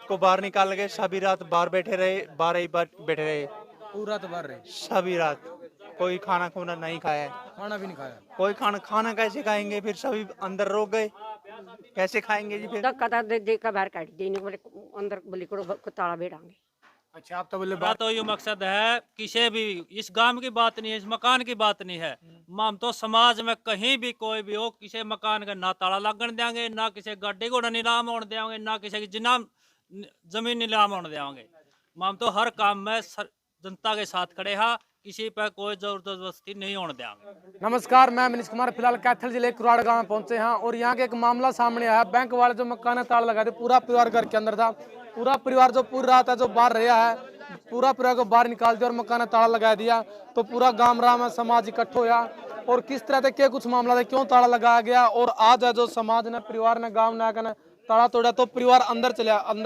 को बाहर निकाल के सभी रात बाहर बैठे रहे, बाहर ही बैठे रहे पूरा तो बाहर रहे, सभी रात। कोई खाना खुना नहीं खाया, खाना भी नहीं खाया। कोई खाना खाना कैसे खाएंगे, फिर सभी अंदर रोक गए, कैसे खाएंगे जी फिर। धक्का दे का बाहर काट दी बोले अंदर बोली को ताला बेड़ांगे। अच्छा, आप तो बोले मेरा तो ये मकसद है, किसी भी इस गांव की बात नहीं है, इस मकान की बात नहीं है। हम तो समाज में कहीं भी कोई भी हो, किसी मकान का ना ताला लगन देंगे, ना किसी गाड़ी घोड़ा नीलाम होने देंगे, ना किसी की जमीन नीलाम होने देंगे। हम तो हर काम में जनता के साथ खड़े हैं, किसी पर कोई जबरदस्ती नहीं होने देंगे। नमस्कार, मैं मनीष कुमार फिलहाल कैथल जिले कुराड़ गांव में पहुंचे हैं और यहाँ के एक मामला सामने आया। बैंक वाले जो मकान है ताला लगाए थे, पूरा परिवार घर के अंदर था। पूरा परिवार जो पूरी रात है जो बाहर रहा है, पूरा परिवार को बाहर निकाल दिया और मकान में ताला लगा दिया। तो पूरा गांव राम समाज इकट्ठा होया और किस तरह से क्या कुछ मामला था, क्यों ताला लगाया गया और आज है जो समाज ने, परिवार ने, गाँव ने आकर ताला तोड़ा तो परिवार अंदर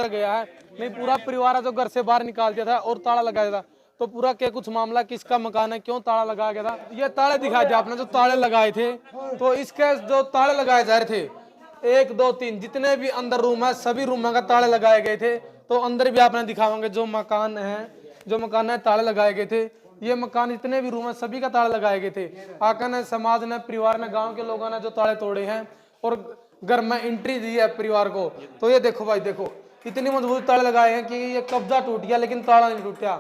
गया है। नहीं, पूरा परिवार है जो घर से बाहर निकाल दिया था और ताला लगाया था। तो पूरा क्या कुछ मामला, किसका मकान है, क्यों ताला लगाया गया था, ये ताले दिखाए थे आपने जो ताले लगाए थे। तो इसके जो ताले लगाए जा रहे थे, 1 2 3 जितने भी अंदर रूम है सभी रूम का ताले लगाए गए थे। तो अंदर भी आपने दिखावांगे जो मकान है ताले लगाए गए थे। ये मकान जितने भी रूम है सभी का ताले लगाए गए थे। आकर ने, समाज ने, परिवार ने, गाँव के लोगों ने जो ताले तोड़े हैं और घर में एंट्री दी है परिवार को। तो ये देखो भाई, देखो इतनी मजबूत ताले लगाए हैं कि ये कब्जा टूट गया लेकिन ताला नहीं टूटा।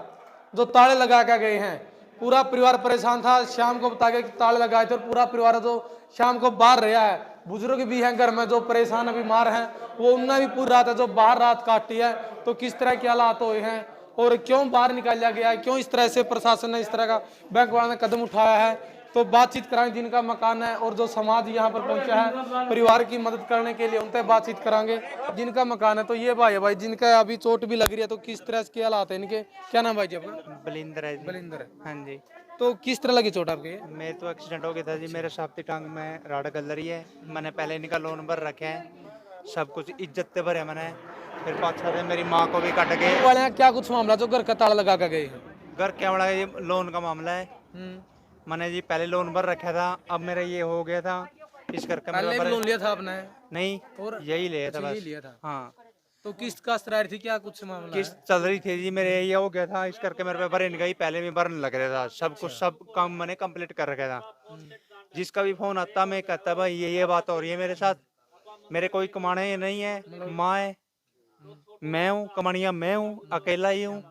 जो ताले लगा के गए हैं, पूरा परिवार परेशान था। शाम को बता के ताले लगाए थे और पूरा परिवार जो शाम को बाहर रहा है। बुजुर्ग भी हैं घर में जो परेशान है, बीमार हैं, वो उनने भी पूरी रात है जो बाहर रात काटी है। तो किस तरह के हालात हुए हैं और क्यों बाहर निकाला गया है, क्यों इस तरह से प्रशासन ने, इस तरह का बैंक वालों ने कदम उठाया है, तो बातचीत कराएंगे। जिनका मकान है और जो समाज यहाँ पर पहुंचा है परिवार की मदद करने के लिए, उनसे बातचीत कराएंगे। जिनका मकान है, तो ये भाई है भाई जिनका अभी चोट भी लग रही है, तो किस तरह के हालात है इनके, क्या नाम भाई जी अपना? बलिंदर है जी। बलिंदर है। हाँ जी। तो किस तरह लगी चोट आपके? मेरे तो एक्सीडेंट हो गया था जी, मेरे साफ्ती टांग में राड़ गल रही है। मैंने पहले इनका लोन भर रखे है, सब कुछ इज्जत से भरे मैंने। फिर पाछा से मेरी माँ को भी कट गए वाले हैं, क्या कुछ मामला जो घर का ताला लगा के गए? घर क्या बड़ा, ये लोन का मामला है। मैंने जी पहले लोन भर रखा था, अब मेरा ये हो गया था, इस करके पहले भी लोन लिया था आपने? नहीं, और यही लिया था अच्छा, बस। यही लिया था। हाँ। तो किस्त का स्त्रार थी, क्या कुछ मामला किस्त है? चल रही थी जी, मेरे ये हो गया था, इस करके मेरे पे भरन गई। पहले में भरने लग रहा था, सब कुछ सब काम मैंने कंप्लीट कर रखा था। जिसका भी फोन आता मैं कहता भाई ये बात हो रही है मेरे साथ। मेरे कोई कमाने नहीं है, माँ है, मैं हूँ, कमानिया मैं हूँ, अकेला ही हूँ।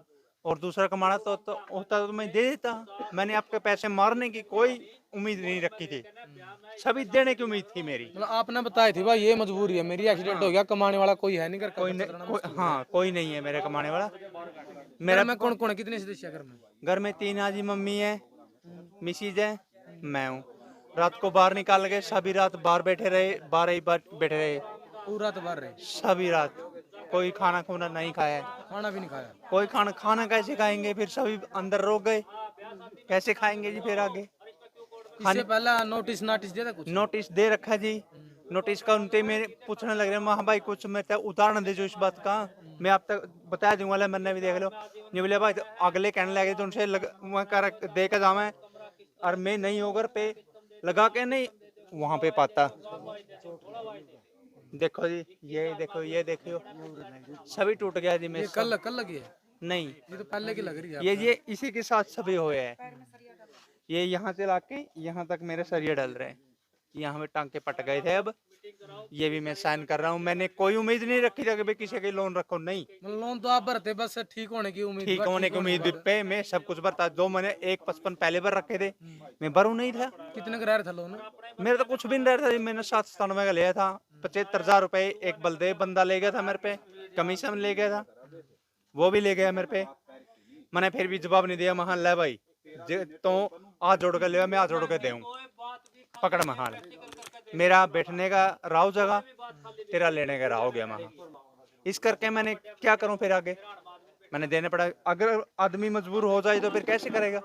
और दूसरा कमाना तो होता तो मैं दे देता। मैंने आपके पैसे मारने की कोई उम्मीद नहीं रखी थी, सभी देने की उम्मीद थी मेरी। मतलब आपने बताई थी भाई ये मजबूरी है मेरी, एक्सीडेंट हो गया, कमाने वाला कोई है नहीं घर का, हाँ, कोई नहीं है मेरे कमाने वाला। मेरा में कौन कौन है, कितने सदस्य घर में? घर में 3 आजी मम्मी है, मिसिज है, मैं हूँ। रात को बाहर निकाल के सभी रात बाहर बैठे रहे, बाहर ही बैठे रहे पूरा तो बाहर रहे, सभी रात। कोई खाना खुना नहीं खाया, खाना भी नहीं खाया। कोई खाना कैसे खाएंगे, फिर सभी अंदर रोक गए, कैसे खाएंगे जी फिर आगे। इससे पहले नोटिस दिया था कुछ? नोटिस दे रखा जी, नोटिस का उनसे मेरे पूछने लग रहे हैं, भाई कुछ मैं उदाहरण दे जो इस बात का, मैं आप तक बता दूंगा, मैंने भी देख लो। ये बोले भाई अगले कहने लगे तो उनसे कर दे के जावा, और मैं नहीं होकर पे लगा के नहीं वहां पे पाता। देखो जी, ये देखो सभी टूट गया जी। मैं ये कल लगी है? नहीं, ये तो पहले की लग रही है। ये इसी के साथ सभी हुए हैं। ये यहाँ से लाके यहाँ तक मेरे सरिये डल रहे हैं, यहाँ में टांके पट गए थे। अब ये भी मैं साइन कर रहा हूँ। मैंने कोई उम्मीद नहीं रखी थी कि भाई किसी के लोन रखो, नहीं। लोन तो आप भरते, बस ठीक होने की उम्मीद, ठीक होने की उम्मीद पे मैं सब कुछ भरता। जो मैंने 1.55 पहले भर रखे थे, मैं भरू नहीं था। कितने का था लोन? मेरा तो कुछ भी नहीं रहा था। मैंने 797 का लिया था, 75,000 रुपए एक बलदेव बंदा ले गया था मेरे पे, कमीशन ले गया था, वो भी ले गया मेरे पे। मैंने फिर भी जवाब नहीं दिया। महा ले भाई तो हाथ जोड़ कर लिया, मैं हाथ जोड़ कर दे पकड़ महा, मेरा बैठने का राव जगह, तेरा लेने का राव हो गया महा। इस करके मैंने क्या करूं फिर आगे, मैंने देने पड़ा। अगर आदमी मजबूर हो जाए तो फिर कैसे करेगा,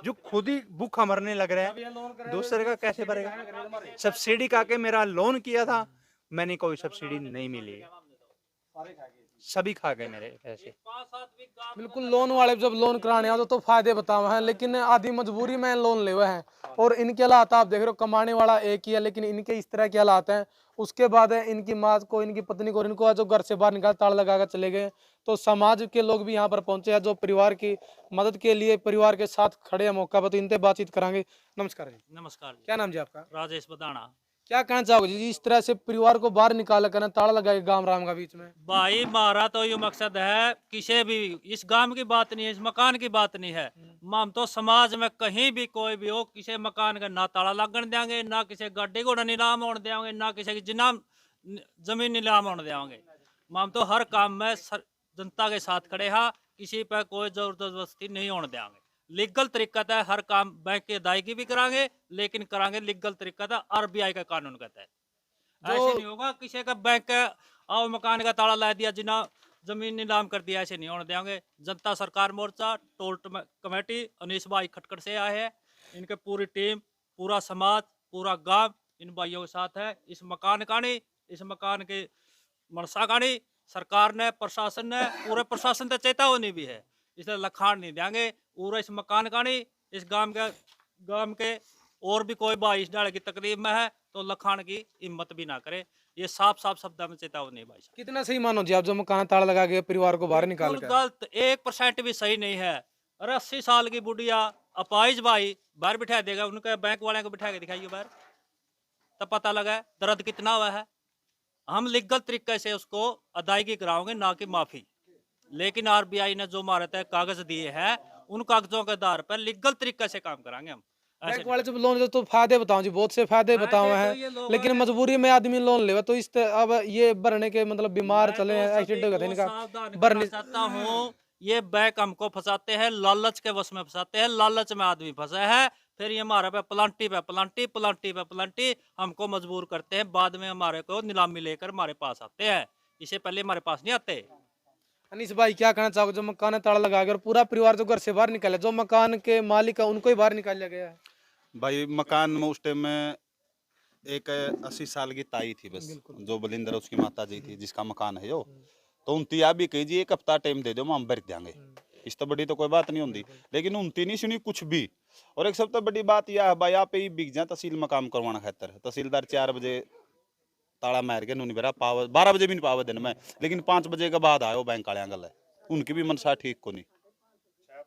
जो खुद ही भूखा मरने लग रहा है, दूसरे का कैसे भरेगा। सब्सिडी का के मेरा लोन किया था, मैंने कोई सब्सिडी नहीं मिली। सभी खा गए मेरे पैसे। बिल्कुल लोन वाले जब लोन कराने आओ तो फायदे बताओ हैं, लेकिन आधी मजबूरी में लोन ले हुए हैं। और इनके हालात आप देख रहे हो, कमाने वाला एक ही है, लेकिन इनके इस तरह के हालात हैं। उसके बाद है इनकी माँ को, इनकी पत्नी को, इनको जो घर से बाहर निकाल ताला लगा कर चले गए। तो समाज के लोग भी यहाँ पर पहुंचे हैं, जो परिवार की मदद के लिए परिवार के साथ खड़े हैं मौका पर। तो इनसे बातचीत करांगे। नमस्कार जी, नमस्कार जी। क्या नाम जी आपका? राजेश बदाना। क्या कहना चाहोगे जी इस तरह से परिवार को बाहर निकाल कर ताला लगा के गांव राम का बीच में? भाई हमारा तो ये मकसद है, किसी भी इस गांव की बात नहीं है, इस मकान की बात नहीं है। हम तो समाज में कहीं भी कोई भी हो, किसी मकान का ना ताला लगन देंगे, ना किसी गाड़ी घोड़ा नीलाम होने देंगे, ना किसी की जमीन नीलाम होने देंगे। हम तो हर काम में जनता के साथ खड़े हैं, किसी पर कोई जबरदस्ती नहीं होने देंगे। लीगल तरीका है, हर काम बैंक की अदायगी भी करांगे, लेकिन करांगे लीगल तरीका था, आरबीआई का कानून कहता है। ऐसे नहीं होगा किसी का बैंक का आओ मकान का ताला ला दिया, जिना जमीन नीलाम कर दिया, ऐसे नहीं होने देंगे। जनता सरकार मोर्चा टोल कमेटी अनीस भाई खटखट से आए हैं, इनके पूरी टीम, पूरा समाज, पूरा गांव इन भाइयों के साथ है। इस मकान के मनसा का नहीं, सरकार ने, प्रशासन ने, पूरे प्रशासन से चेतावनी भी है, इसलिए लखान नहीं देंगे। पूरा इस मकान का नहीं, इस गांव के और भी कोई भाई इस डाले की तकलीफ में है तो लखान की हिम्मत भी ना करे। ये साफ साफ शब्दों में चेतावनी है भाई साहब। कितना सही मानो जी आप जो मकान ताला लगा के परिवार को बाहर निकाल बिल्कुल कर? गलत, 1% भी सही नहीं है। अरे 80 साल की बुढ़िया अपाइज भाई बाहर बिठा देगा, उनके बैंक वाले को बिठा के दिखाइए बाहर, तब पता लगा दर्द कितना हुआ है। हम लीगल तरीके से उसको अदायगी कराओगे, ना कि माफी। लेकिन आरबीआई ने जो हमारे तय कागज दिए हैं, उन कागजों के आधार पर लीगल तरीके से काम कराएंगे हम। बैंक वाले जब लोन तो फायदे बताओ जी, बहुत से फायदे बताओ तो हैं, ये लोग लेकिन हैं। मजबूरी में आदमी लोन ले तो अब ये भरने के मतलब बीमार चले हैं, एक्सीडेंट हो गए थे इनका भरने। चाहता हूँ, ये बैंक हमको फंसाते हैं, लालच के वश में फंसाते हैं, लालच में आदमी फंसा है। फिर ये हमारे पे पलंटी हमको मजबूर करते हैं, बाद में हमारे को नीलामी लेकर हमारे पास आते हैं, इससे पहले हमारे पास नहीं आते। अनीस भाई क्या कहना चाहोगे जो मकान ताला लगा के और पूरा परिवार जो घर से बाहर निकाले, जो मकान के मालिक है उनको ही बाहर निकाल लिया गया है? भाई मकान में उस टाइम में एक 80 साल की ताई थी बस, जो बलिंदर उसकी माता जी थी, जिसका मकान है जो, तो उनती आप भी कही जी 1 हफ्ता टाइम दे दो, हम भर देंगे। इस तो बड़ी तो कोई बात नहीं होती, लेकिन उनती नहीं सुनी कुछ भी। और एक सबसे बड़ी बात यह है भाई, आप ही बिक जाए तहसील में काम करवाना खातर, तहसीलदार 4 बजे ताला मार के नहीं बेरा पाव, 12 बजे भी नहीं पावे दिन में, लेकिन 5 बजे के बाद आयो बैंक वाले गल है, उनकी भी मनसा ठीक को नहीं।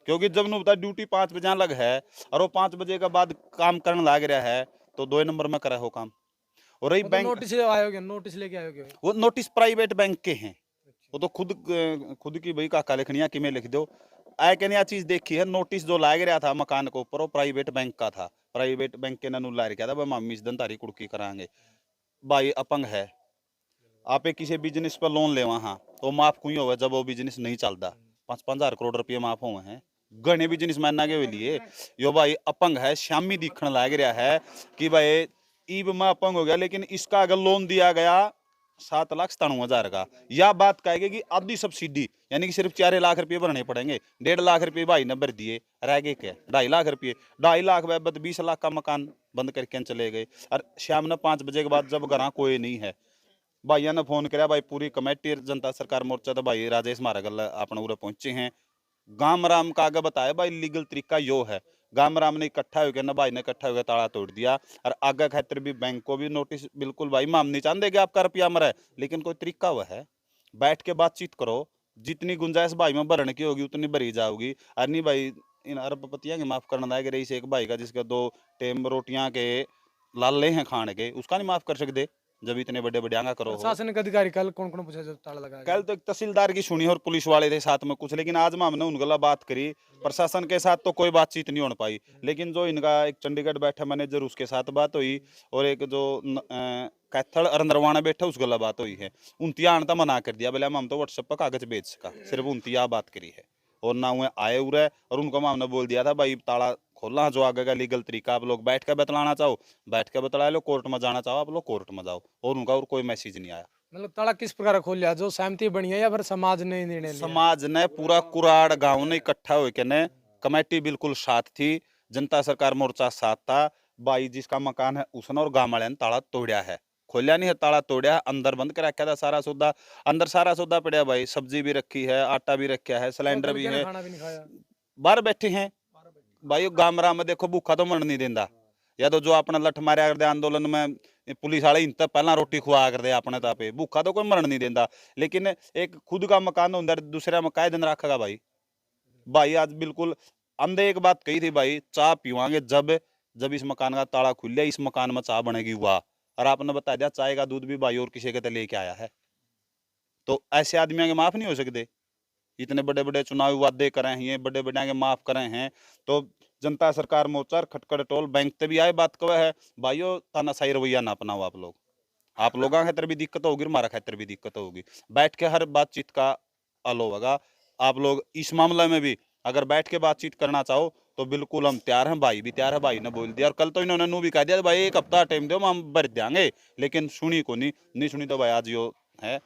क्योंकि जब नु बता ड्यूटी 5 बजे लग है और वो 5 बजे के बाद काम करने लग रहा है, तो 2 नंबर में करे हो काम। और रही बैंक, नोटिस आयोगे, नोटिस लेके आयोगे? वो नोटिस प्राइवेट बैंक के हैं, वो तो खुद की भाई काका लिखनिया कि में लिख दो। आए कहने चीज देखी है, नोटिस जो लाग रहा था मकान के ऊपर वो प्राइवेट बैंक का था, प्राइवेट बैंक के नू ला रखा था, भाई मामी इस दिन तारी कुड़की कराएंगे। भाई अपंग है, आप किसी बिजनेस पर लोन ले वहां तो माफ क्यों हुआ जब वो बिजनेस नहीं चलता, 5-5 हजार करोड़ रुपये माफ हुए हैं गणे बिजनेस मैन के लिए। यो भाई अपंग है, श्यामी दिखने लग रहा है कि भाई ईब में अपंग हो गया, लेकिन इसका अगर लोन दिया गया 7,97,000 का, या बात कहेगी कि आधी सब्सिडी, यानी कि सिर्फ 4 लाख रुपये भरने पड़ेंगे, 1.5 लाख रुपये भाई ने भर दिए, रह गए क्या 2.5 लाख रुपये, 2.5 लाख बाबत 20 लाख का मकान बंद करके चले गए। और शाम ने 5 बजे के बाद जब घर कोई नहीं है, भाइयों ने फोन कराया, भाई पूरी कमेटी जनता सरकार मोर्चा तो भाई राजेश मारा गल अपने उरे पहुंचे हैं। गाम राम का आगे बताया भाई लीगल तरीका यो है, गाम राम ने इकट्ठा हो गया ना, भाई ने इकट्ठा हो गया ताला तोड़ दिया। और आगे खातर भी बैंक को भी नोटिस, बिल्कुल भाई माम नहीं चाहते कि आपका रुपया मरे, लेकिन कोई तरीका वह है, बैठ के बातचीत करो, जितनी गुंजाइश भाई में भरने की होगी उतनी भरी जाओगी। और नहीं भाई इन अरबपतियां के माफ करना लायक रही से एक भाई का जिसका 2 टाइम रोटियां के लाले हैं खाने के, उसका नहीं माफ कर सकते जब इतने बड़े बड़े आंगा करो। प्रशासन के अधिकारी कल कौन कौन पूछा जब ताला लगा? कल तो एक तहसीलदार की सुनी और पुलिस वाले थे साथ में कुछ, लेकिन आज में हमने उनगला बात करी, प्रशासन के साथ तो कोई बातचीत नहीं हो पाई। लेकिन जो इनका एक चंडीगढ़ बैठा मैनेजर उसके साथ बात हुई, और एक जो कैथल नरवाना बैठा उस गला बात हुई है। 29 तो मना कर दिया, बोले हम तो व्हाट्सएप पर कागज भेज सका, सिर्फ 29 बात करी है, और ना हुए आए उरे। और उनको हमने बोल दिया था भाई ताला खोलना, जो आगे का लीगल तरीका आप लोग बैठ कर बतलाना चाहो बैठ कर बतला लो, कोर्ट में जाना चाहो आप लोग कोर्ट में जाओ। और उनका और कोई मैसेज नहीं आया। मतलब ताला किस प्रकार खोल लिया, जो सहमति बनी है या फिर समाज ने निर्णय लिया? समाज ने पूरा कुराड़ गांव ने इकट्ठा होकर ने, कमेटी बिल्कुल साथ थी, जनता सरकार मोर्चा साथ था, भाई जिसका मकान है उसने और गांव वाले ने ताला तोड़ा है। खोलिया नहीं है, ताला तोड़िया, अंदर बंद कर रखा था सारा सौदा। अंदर सारा सौदा पड़ा भाई, सब्जी भी रखी है, आटा भी रखा है, सिलेंडर भी है। खाना भी नहीं खाया। बाहर बैठे हैं भाई, गामरा में देखो भूखा तो मर नहीं देता। या तो जो अपना लठ मारिया करते आंदोलन में पुलिस वाले इन तक पहला रोटी खुआ करते अपने तापे, भूखा तो कोई मरण नहीं देता। लेकिन एक खुद का मकान होता है, दूसरा मकान दिन रखेगा भाई। भाई आज बिल्कुल अंधे एक बात कही थी भाई, चाय पीवांगे जब इस मकान का ताला खुल लिया, इस मकान में चाय बनेगी। वाह, और आपने बता दिया चाय का दूध भी भाई और किसी के लेके आया है। तो ऐसे आदमियों के माफ नहीं हो सकते। इतने बड़े बड़े चुनावी वादे करे हैं, बड़े बड़े के माफ करे हैं। तो जनता सरकार मोर्चा खटखड़ टोल बैंक ते भी आए बात कवे है भाइयों, तानाशाही रवैया ना अपनाओ। आप लोगों के खातिर भी दिक्कत होगी, हमारा खातिर भी दिक्कत होगी। बैठ के हर बातचीत का हल होगा। आप लोग इस मामले में भी अगर बैठ के बातचीत करना चाहो तो बिल्कुल हम तैयार हैं। भाई भी तैयार है, भाई ने बोल दिया। और कल तो इन्होंने नू भी कह दिया भाई 1 हफ्ता टाइम दो, हम भर देंगे। लेकिन सुनी को नहीं सुनी तो भाई आज यो है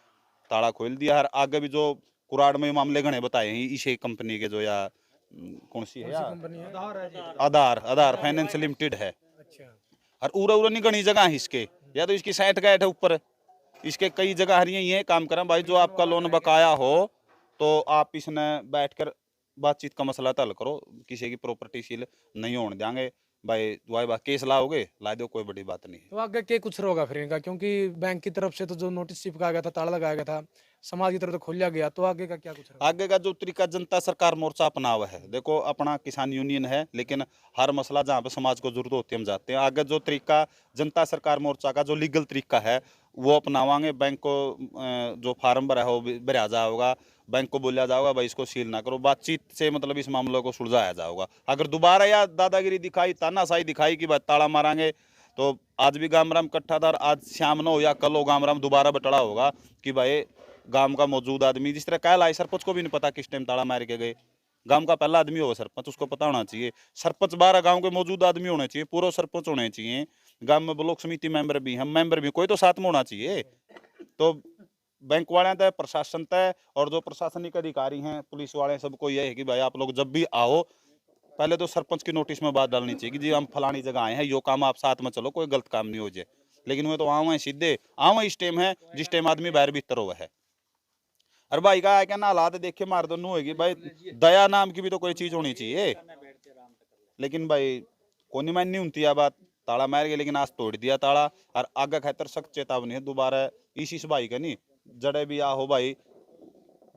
ताला खोल दिया। और आगे भी जो कुराड़ में मामले घने बताए हैं इसी कंपनी के, जो या कौन सी है यार, आधार फाइनेंस लिमिटेड है। और उरा उरा नहीं घनी जगह है इसके, या तो इसकी 60 गाइट है ऊपर, इसके कई जगह हरियाँ ये काम करें भाई। जो आपका लोन बकाया हो तो आप इसने बैठकर बातचीत का मसला हल करो। किसी की प्रॉपर्टी सील नहीं होने देंगे भाई। दुआई बात केस लाओगे ला दो, कोई बड़ी बात नहीं है। तो आगे क्या कुछ होगा फिर इनका, क्योंकि बैंक की तरफ से तो जो नोटिस चिपकाया गया था, ताला लगाया गया था, समाज की तरफ तो खोलिया गया, तो आगे का क्या कुछ होगा? आगे का जो तरीका जनता सरकार मोर्चा अपना हुआ है, देखो अपना किसान यूनियन है, लेकिन हर मसला जहाँ पे समाज को जरूरत होती है हम जाते हैं। आगे जो तरीका जनता सरकार मोर्चा का जो लीगल तरीका है वो अपनावांगे। बैंक को जो फार्म भरा है वो भरा जाएगा, बैंक को बोला जाएगा भाई इसको सील ना करो। बातचीत से मतलब इस मामले को सुलझाया जाएगा। अगर दोबारा या दादागिरी दिखाई, तानाशाही दिखाई कि भाई ताला मारांगे, तो आज भी गामराम इकट्ठा था, आज शाम न हो या कल हो गामराम दोबारा बटड़ा होगा कि भाई गांव का मौजूद आदमी, जिस तरह कह आए सरपंच को भी नहीं पता किस टाइम ताला मार के गए। गांव का पहला आदमी होगा सरपंच, उसको पता होना चाहिए। सरपंच 12 गांव के मौजूद आदमी होने चाहिए, पूर्व सरपंच होने चाहिए, गांव में ब्लॉक समिति मेंबर भी, हम मेंबर भी, कोई तो साथ में होना चाहिए। तो बैंक वाले तय, प्रशासन तय, और जो प्रशासनिक अधिकारी हैं, पुलिस वाले, सबको यह है कि भाई आप लोग जब भी आओ पहले तो सरपंच की नोटिस में बात डालनी चाहिए कि जी हम फलानी जगह आए हैं, यो काम आप साथ में चलो, कोई गलत काम नहीं हो जाए। लेकिन वो तो आवा सीधे आवा इस टाइम है जिस टाइम आदमी बाहर भीतर हुआ है। अरे भाई का क्या ना हालात देखे मार दो होगी भाई, दया नाम की भी तो कोई चीज होनी चाहिए। लेकिन भाई कोनी मान नहीं होती बात, ताला मार गया लेकिन आज तोड़ दिया ताला। और आगे खातर सख्त चेतावनी है दोबारा इस भाई का नहीं, जड़े भी आ हो भाई,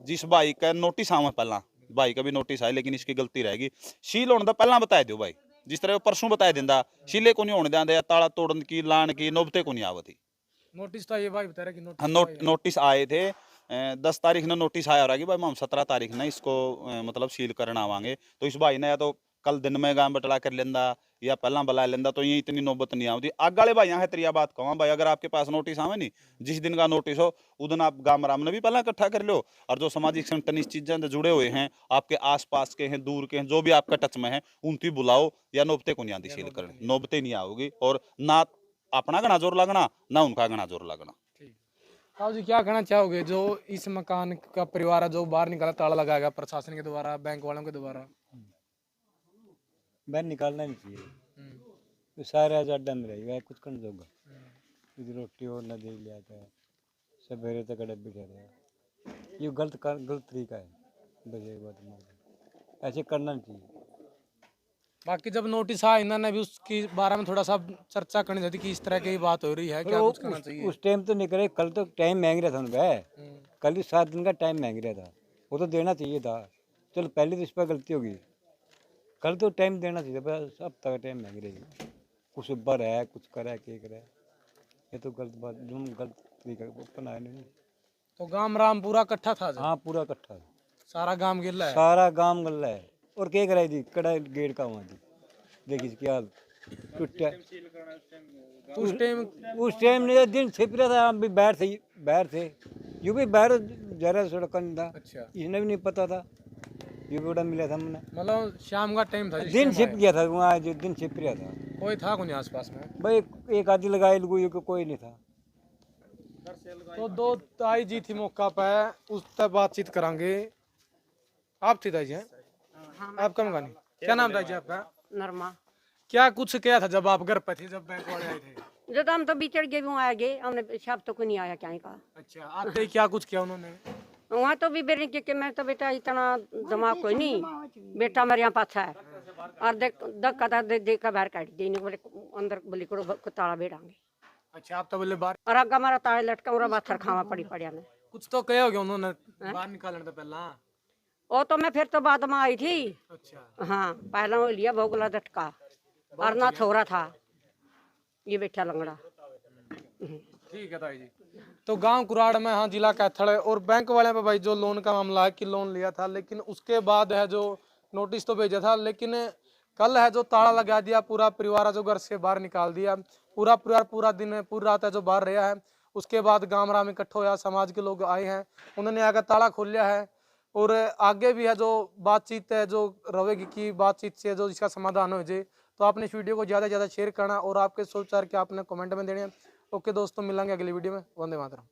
जिस भाई का नोटिस आवा पहला, भाई का भी नोटिस आए लेकिन इसकी गलती रहेगी, सील होने पहला बता दो भाई। जिस तरह परसों बताया दिंदा, सीले को नहीं होने देंगे, ताला तोड़न की लान की नौबते को नहीं आवती। नोटिस था ये भाई बता रहे कि नोटिस आए थे 10 तारीख ने नोटिस आया रहा कि भाई हम 17 तारीख ने इसको मतलब सील करना आवांगे। तो इस भाई ने या तो कल दिन में गांव बटला कर लेंदा या पहला बुला लेंदा, तो ये इतनी नौबत नहीं आती। आग वाले भाई यहाँ तरिया बात कहूँ भाई, अगर आपके पास नोटिस आवे नहीं, जिस दिन का नोटिस हो उस दिन आप गांव राम ने भी पहला इकट्ठा कर लो। और जो सामाजिक संगठन इस चीज़ों से जुड़े हुए हैं, आपके आसपास के हैं, दूर के हैं, जो भी आपका टच में है, उनकी बुलाओ, या नौबते को नहीं आती सील करने, नौबते नहीं आओगी। और ना अपना घना जोर लगना ना उनका घना जोर लगना। साहब जी क्या कहना चाहोगे, जो इस मकान का परिवार है जो बाहर निकाला, ताला लगाया गया प्रशासन के द्वारा, बैंक वालों के द्वारा? बाहर निकालना नहीं चाहिए, तो सारे अड्डा में रहेगा, कुछ कर दोगा। रोटी और न दे लिया था, सवेरे तक डब्बे रहे, ये गलत तरीका है। ऐसे करना नहीं चाहिए। बाकी जब नोटिस आया इन्होंने भी उसके बारे में थोड़ा सा चर्चा करनी थी कि इस तरह की बात हो रही है, क्या कुछ करना चाहिए? उस टाइम तो नहीं करे, कल तो टाइम मांग रहा था उनका, कल ही 7 दिन का टाइम मांग रहा था, वो तो देना चाहिए था। चलो पहले तो इस पर गलती होगी, कल तो टाइम देना चाहिए, बस अब तक टाइम मांग रही है। कुछ ऊपर है, कुछ करे, क्या करे, ये तो गलत बात, गलत तरीका अपनाया नहीं। तो गांव राम पूरा इकट्ठा था? हाँ पूरा इकट्ठा, सारा गांव गिल्ला है, सारा गांव गल्ला है। और क्या कराई थी, कड़ा गेट का वहाँ थी, देखी क्या टूटा। उस टाइम ने दिन छिप रहा था, हम भी बाहर थे, यूँ भी बाहर जा रहा सड़क नहीं था। अच्छा। इसने भी नहीं पता था, ये भी बड़ा मिला था हमने, मतलब शाम का टाइम था, दिन छिप गया था वहाँ, जो दिन छिप रहा था। कोई था कौन आसपास में? भाई एक आदमी लगाए लगुई, कोई नहीं था। तो दो ताई जी थी मौका पे, उस तक बातचीत करांगे। आप थी ताई जी? आपका मकान क्या नाम था जी आपका? नरमा। क्या कुछ क्या था जब आप घर पे थे, जब बैंक वाले आए थे? जो तो हम तो बिछड़ गए वहाँ आ गए, हमने शब तो कोई नहीं आया क्या का। अच्छा, आते ही क्या कुछ किया उन्होंने? वहाँ तो भी बेरे के मैं तो बेटा इतना दिमाग कोई नहीं, बेटा मेरे यहाँ पाछा है और धक्का था देख का बाहर काट दी, बोले अंदर बोली को ताला बेड़ांगे। अच्छा, आप तो बोले बाहर और अग्गा मारा ताले लटका उरा बाथर खावा पड़ी पड़िया ने। कुछ तो कहे होगे उन्होंने बाहर निकालने तो पहला। वो तो मैं फिर तो बाद में आई थी। अच्छा, हाँ, पहला वो लिया भोगला झटका और ना छोरा था ये बेटा लंगड़ा। ठीक है ताई जी। तो गांव कुराड़ में, हाँ, जिला कैथल है। और बैंक वाले पे भाई जो लोन का मामला है कि लोन लिया था, लेकिन उसके बाद है जो नोटिस तो भेजा था, लेकिन कल है जो ताला लगा दिया, पूरा परिवार है जो घर से बाहर निकाल दिया। पूरा परिवार पूरा दिन पूरी रात है जो बाहर रहा है। उसके बाद गामरा में इकट्ठा होया, समाज के लोग आए हैं, उन्होंने आकर ताला खोल लिया है। और आगे भी है जो बातचीत है जो रहेगी कि बातचीत से जो इसका समाधान हो जाए। तो आपने इस वीडियो को ज़्यादा से ज़्यादा शेयर करना और आपके सोच विचार के आपने कमेंट में देने हैं। ओके दोस्तों, मिलेंगे अगली वीडियो में। वंदे मातरम।